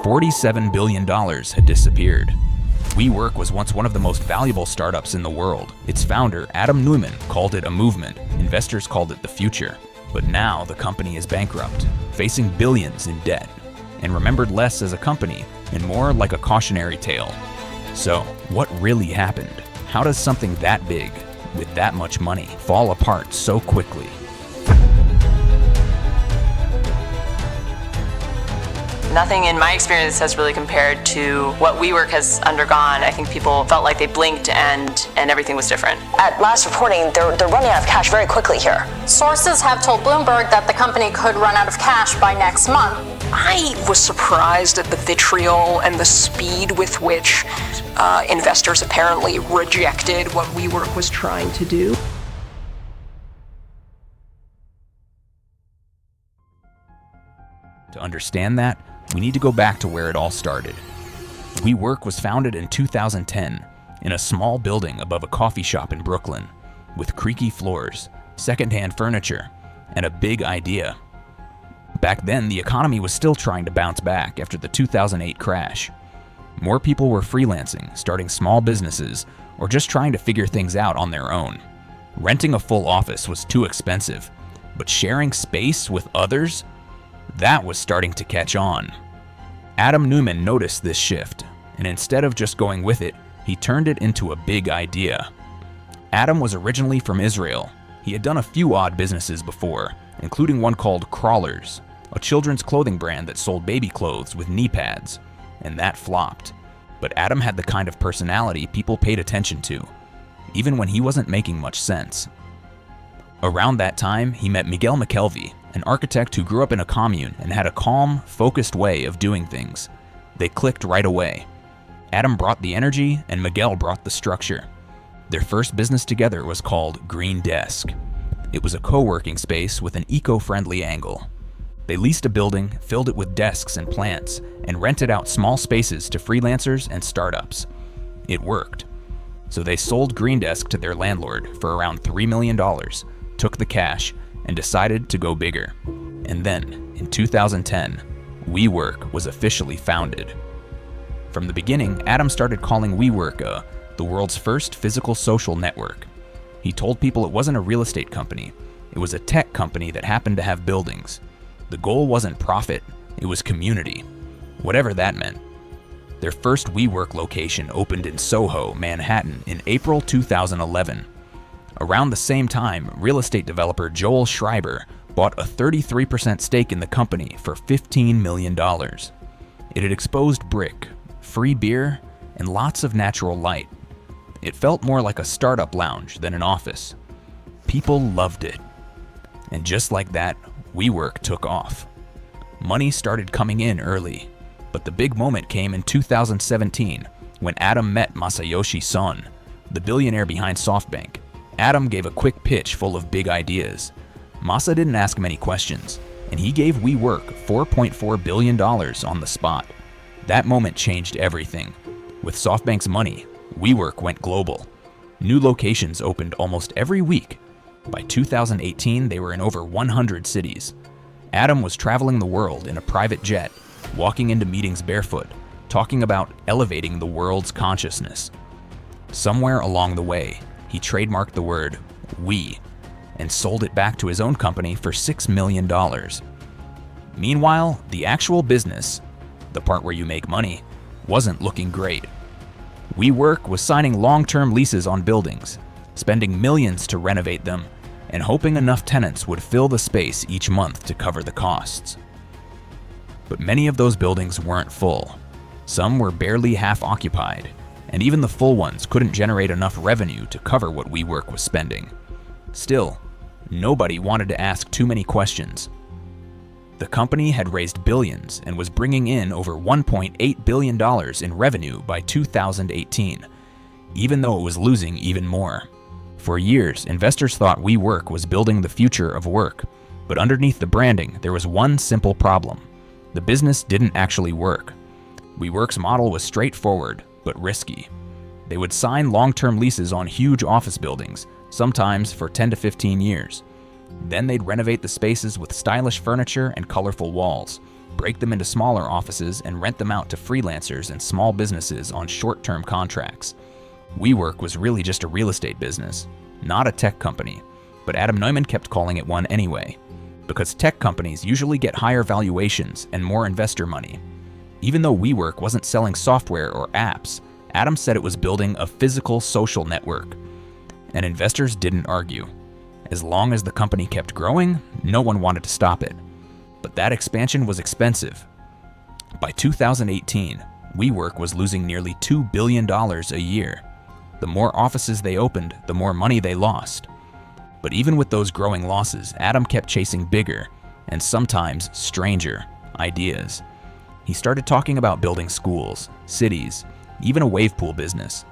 $47 billion had disappeared. WeWork was once one of the most valuable startups in the world. Its founder, Adam Neumann, called it a movement. Investors called it the future. But now the company is bankrupt, facing billions in debt, and remembered less as a company and more like a cautionary tale. So, what really happened? How does something that big, with that much money, fall apart so quickly? Nothing in my experience has really compared to what WeWork has undergone. I think people felt like they blinked and everything was different. At last reporting, they're running out of cash very quickly here. Sources have told Bloomberg that the company could run out of cash by next month. I was surprised at the vitriol and the speed with which investors apparently rejected what WeWork was trying to do. To understand that, we need to go back to where it all started. WeWork was founded in 2010 in a small building above a coffee shop in Brooklyn with creaky floors, secondhand furniture, and a big idea. Back then, the economy was still trying to bounce back after the 2008 crash. More people were freelancing, starting small businesses, or just trying to figure things out on their own. Renting a full office was too expensive, but sharing space with others? That was starting to catch on. Adam Neumann noticed this shift, and instead of just going with it, he turned it into a big idea. Adam was originally from Israel. He had done a few odd businesses before, including one called Crawlers, a children's clothing brand that sold baby clothes with knee pads, and that flopped. But Adam had the kind of personality people paid attention to, even when he wasn't making much sense. Around that time, he met Miguel McKelvey, an architect who grew up in a commune and had a calm, focused way of doing things. They clicked right away. Adam brought the energy and Miguel brought the structure. Their first business together was called Green Desk. It was a co-working space with an eco-friendly angle. They leased a building, filled it with desks and plants, and rented out small spaces to freelancers and startups. It worked. So they sold Green Desk to their landlord for around $3 million, took the cash, and decided to go bigger. And then, in 2010, WeWork was officially founded. From the beginning, Adam started calling WeWork the world's first physical social network. He told people it wasn't a real estate company. It was a tech company that happened to have buildings. The goal wasn't profit, it was community, whatever that meant. Their first WeWork location opened in Soho, Manhattan in April 2011. Around the same time, real estate developer Joel Schreiber bought a 33% stake in the company for $15 million. It had exposed brick, free beer, and lots of natural light. It felt more like a startup lounge than an office. People loved it. And just like that, WeWork took off. Money started coming in early, but the big moment came in 2017 when Adam met Masayoshi Son, the billionaire behind SoftBank. Adam gave a quick pitch full of big ideas. Masa didn't ask many questions, and he gave WeWork $4.4 billion on the spot. That moment changed everything. With SoftBank's money, WeWork went global. New locations opened almost every week. By 2018, they were in over 100 cities. Adam was traveling the world in a private jet, walking into meetings barefoot, talking about elevating the world's consciousness. Somewhere along the way, he trademarked the word "we" and sold it back to his own company for $6 million. Meanwhile, the actual business, the part where you make money, wasn't looking great. WeWork was signing long-term leases on buildings, spending millions to renovate them, and hoping enough tenants would fill the space each month to cover the costs. But many of those buildings weren't full. Some were barely half occupied, and even the full ones couldn't generate enough revenue to cover what WeWork was spending. Still, nobody wanted to ask too many questions. The company had raised billions and was bringing in over $1.8 billion in revenue by 2018, even though it was losing even more. For years, investors thought WeWork was building the future of work, but underneath the branding, there was one simple problem. The business didn't actually work. WeWork's model was straightforward, but risky. They would sign long-term leases on huge office buildings, sometimes for 10 to 15 years. Then they'd renovate the spaces with stylish furniture and colorful walls, break them into smaller offices, and rent them out to freelancers and small businesses on short-term contracts. WeWork was really just a real estate business, not a tech company, but Adam Neumann kept calling it one anyway, because tech companies usually get higher valuations and more investor money. Even though WeWork wasn't selling software or apps, Adam said it was building a physical social network. And investors didn't argue. As long as the company kept growing, no one wanted to stop it. But that expansion was expensive. By 2018, WeWork was losing nearly $2 billion a year. The more offices they opened, the more money they lost. But even with those growing losses, Adam kept chasing bigger, and sometimes stranger, ideas. He started talking about building schools, cities, even a wave pool business.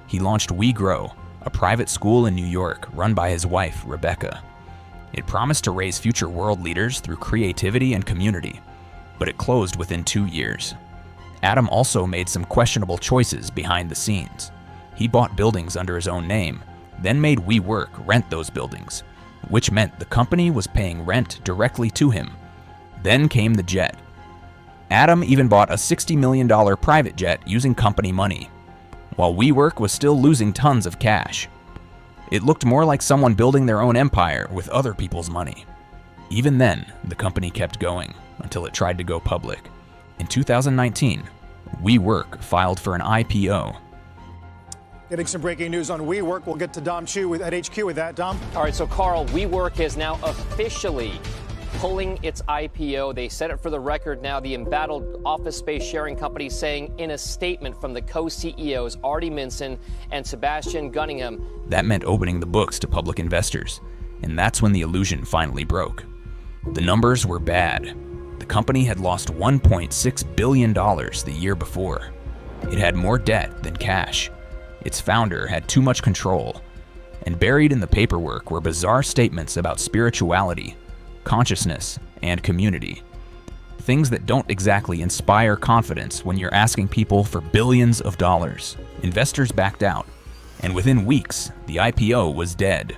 He launched WeGrow, a private school in New York run by his wife, Rebecca. It promised to raise future world leaders through creativity and community, but it closed within 2 years. Adam also made some questionable choices behind the scenes. He bought buildings under his own name, then made WeWork rent those buildings, which meant the company was paying rent directly to him. Then came the jet. Adam even bought a $60 million private jet using company money, while WeWork was still losing tons of cash. It looked more like someone building their own empire with other people's money. Even then, the company kept going until it tried to go public. In 2019, WeWork filed for an IPO. Getting some breaking news on WeWork. We'll get to Dom Chu at HQ with that. Dom? All right, so Carl, WeWork is now officially pulling its IPO. They said it for the record now, the embattled office space sharing company saying in a statement from the co-CEOs, Artie Minson and Sebastian Gunningham. That meant opening the books to public investors, and that's when the illusion finally broke. The numbers were bad. The company had lost $1.6 billion the year before. It had more debt than cash. Its founder had too much control. And buried in the paperwork were bizarre statements about spirituality, consciousness, and community. Things that don't exactly inspire confidence when you're asking people for billions of dollars. Investors backed out, and within weeks, the IPO was dead.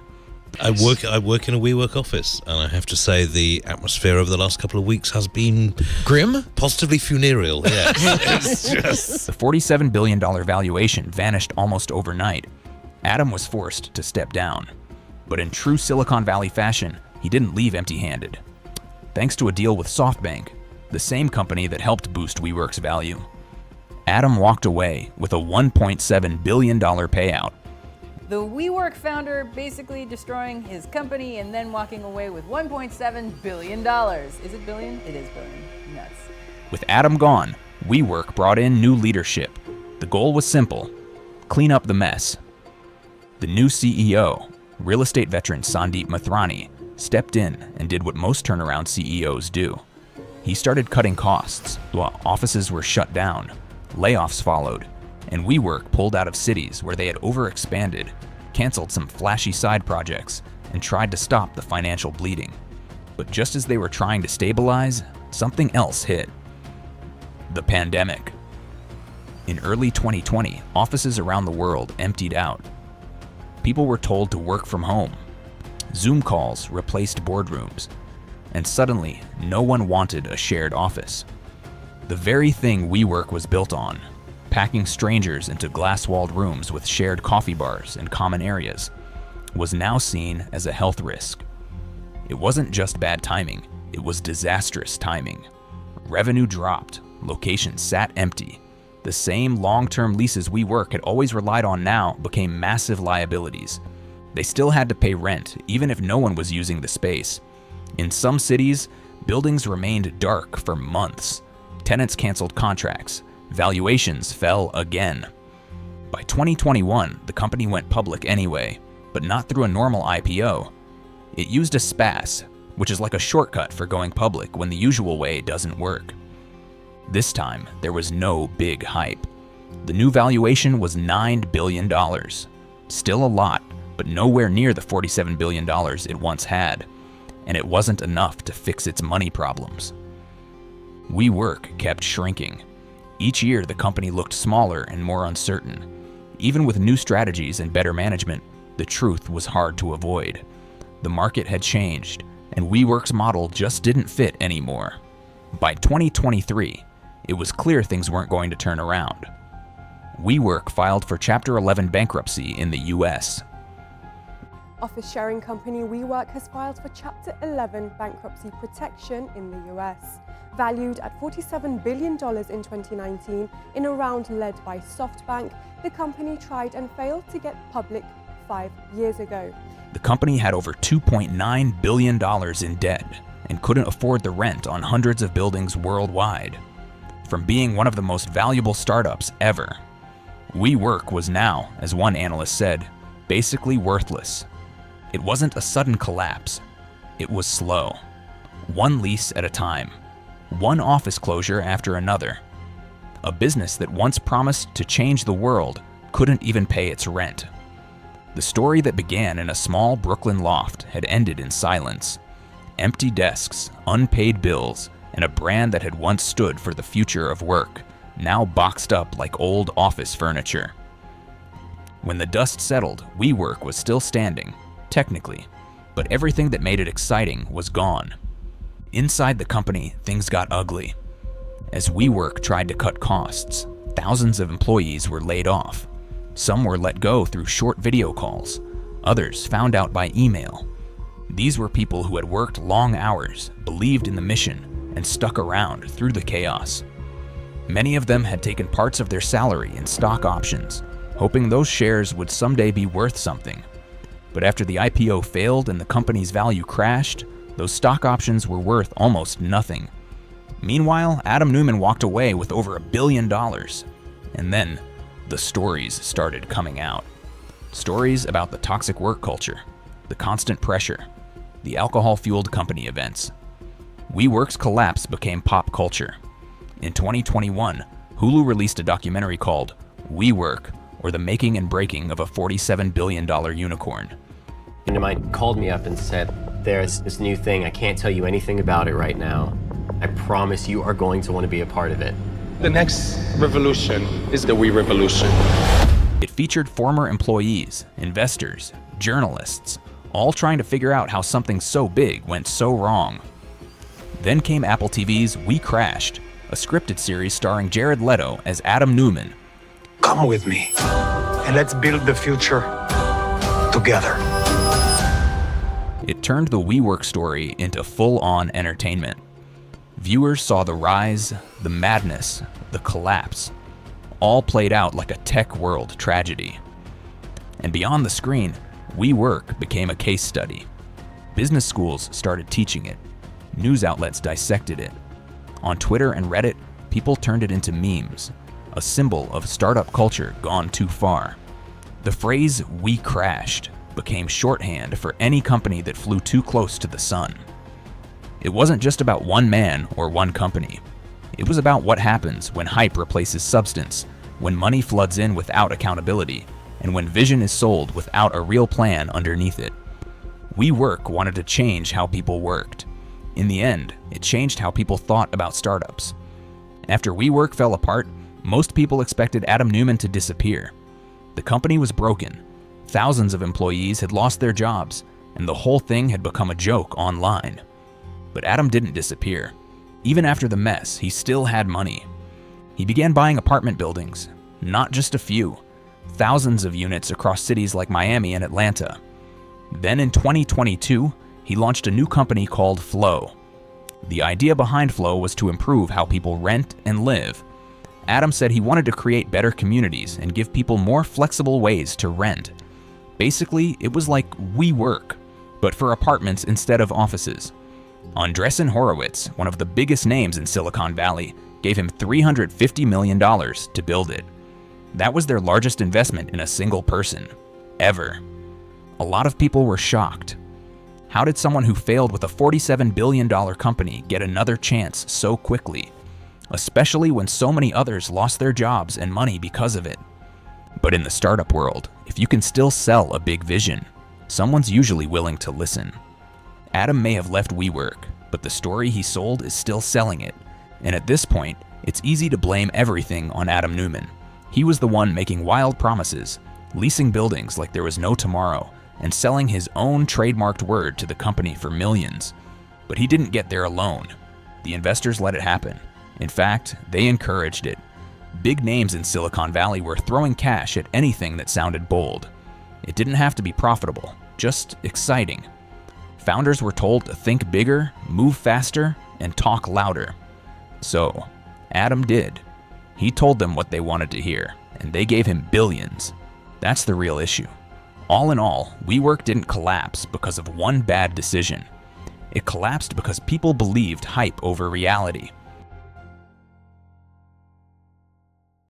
I work in a WeWork office, and I have to say the atmosphere over the last couple of weeks has been grim, positively funereal. Yeah, it's just... The $47 billion valuation vanished almost overnight. Adam was forced to step down, but in true Silicon Valley fashion, he didn't leave empty-handed. Thanks to a deal with SoftBank, the same company that helped boost WeWork's value, Adam walked away with a $1.7 billion payout. The WeWork founder basically destroying his company and then walking away with $1.7 billion. Is it billion? It is billion. Nuts. With Adam gone, WeWork brought in new leadership. The goal was simple: clean up the mess. The new CEO, real estate veteran Sandeep Mathrani, stepped in and did what most turnaround CEOs do. He started cutting costs while offices were shut down. Layoffs followed, and WeWork pulled out of cities where they had overexpanded, canceled some flashy side projects, and tried to stop the financial bleeding. But just as they were trying to stabilize, something else hit: the pandemic. In early 2020, offices around the world emptied out. People were told to work from home. Zoom calls replaced boardrooms, and suddenly, no one wanted a shared office. The very thing WeWork was built on, packing strangers into glass-walled rooms with shared coffee bars and common areas, was now seen as a health risk. It wasn't just bad timing, it was disastrous timing. Revenue dropped, locations sat empty. The same long-term leases WeWork had always relied on now became massive liabilities. They still had to pay rent, even if no one was using the space. In some cities, buildings remained dark for months. Tenants canceled contracts. Valuations fell again. By 2021, the company went public anyway, but not through a normal IPO. It used a SPAC, which is like a shortcut for going public when the usual way doesn't work. This time, there was no big hype. The new valuation was $9 billion. Still a lot, but nowhere near the $47 billion it once had. And it wasn't enough to fix its money problems. WeWork kept shrinking. Each year, the company looked smaller and more uncertain. Even with new strategies and better management, the truth was hard to avoid. The market had changed, and WeWork's model just didn't fit anymore. By 2023, it was clear things weren't going to turn around. WeWork filed for Chapter 11 bankruptcy in the US. Office sharing company WeWork has filed for Chapter 11 bankruptcy protection in the US. Valued at $47 billion in 2019 in a round led by SoftBank, the company tried and failed to get public 5 years ago. The company had over $2.9 billion in debt and couldn't afford the rent on hundreds of buildings worldwide. From being one of the most valuable startups ever, WeWork was now, as one analyst said, basically worthless. It wasn't a sudden collapse. It was slow. One lease at a time. One office closure after another. A business that once promised to change the world couldn't even pay its rent. The story that began in a small Brooklyn loft had ended in silence. Empty desks, unpaid bills, and a brand that had once stood for the future of work, now boxed up like old office furniture. When the dust settled, WeWork was still standing, technically, but everything that made it exciting was gone. Inside the company, things got ugly. As WeWork tried to cut costs, thousands of employees were laid off. Some were let go through short video calls. Others found out by email. These were people who had worked long hours, believed in the mission, and stuck around through the chaos. Many of them had taken parts of their salary in stock options, hoping those shares would someday be worth something. But after the IPO failed and the company's value crashed, those stock options were worth almost nothing. Meanwhile, Adam Neumann walked away with over $1 billion. And then, the stories started coming out. Stories about the toxic work culture, the constant pressure, the alcohol-fueled company events. WeWork's collapse became pop culture. In 2021, Hulu released a documentary called WeWork, or the Making and Breaking of a $47 billion unicorn. A friend of mine called me up and said, there's this new thing, I can't tell you anything about it right now. I promise you are going to want to be a part of it. The next revolution is the We Revolution. It featured former employees, investors, journalists, all trying to figure out how something so big went so wrong. Then came Apple TV's We Crashed, a scripted series starring Jared Leto as Adam Neumann. Come with me, and let's build the future together. It turned the WeWork story into full-on entertainment. Viewers saw the rise, the madness, the collapse, all played out like a tech world tragedy. And beyond the screen, WeWork became a case study. Business schools started teaching it. News outlets dissected it. On Twitter and Reddit, people turned it into memes, a symbol of startup culture gone too far. The phrase "we crashed" became shorthand for any company that flew too close to the sun. It wasn't just about one man or one company. It was about what happens when hype replaces substance, when money floods in without accountability, and when vision is sold without a real plan underneath it. WeWork wanted to change how people worked. In the end, it changed how people thought about startups. After WeWork fell apart, most people expected Adam Neumann to disappear. The company was broken. Thousands of employees had lost their jobs, and the whole thing had become a joke online. But Adam didn't disappear. Even after the mess, he still had money. He began buying apartment buildings, not just a few, thousands of units across cities like Miami and Atlanta. Then in 2022, he launched a new company called Flow. The idea behind Flow was to improve how people rent and live. Adam said he wanted to create better communities and give people more flexible ways to rent. Basically, it was like WeWork, but for apartments instead of offices. Andreessen Horowitz, one of the biggest names in Silicon Valley, gave him $350 million to build it. That was their largest investment in a single person, ever. A lot of people were shocked. How did someone who failed with a $47 billion company get another chance so quickly? Especially when so many others lost their jobs and money because of it. But in the startup world, if you can still sell a big vision, someone's usually willing to listen. Adam may have left WeWork, but the story he sold is still selling it. And at this point, it's easy to blame everything on Adam Neumann. He was the one making wild promises, leasing buildings like there was no tomorrow, and selling his own trademarked word to the company for millions. But he didn't get there alone. the investors let it happen. In fact, they encouraged it. Big names in Silicon Valley were throwing cash at anything that sounded bold. It didn't have to be profitable, just exciting. Founders were told to think bigger, move faster, and talk louder. So, Adam did. He told them what they wanted to hear, and they gave him billions. That's the real issue. All in all, WeWork didn't collapse because of one bad decision. It collapsed because people believed hype over reality.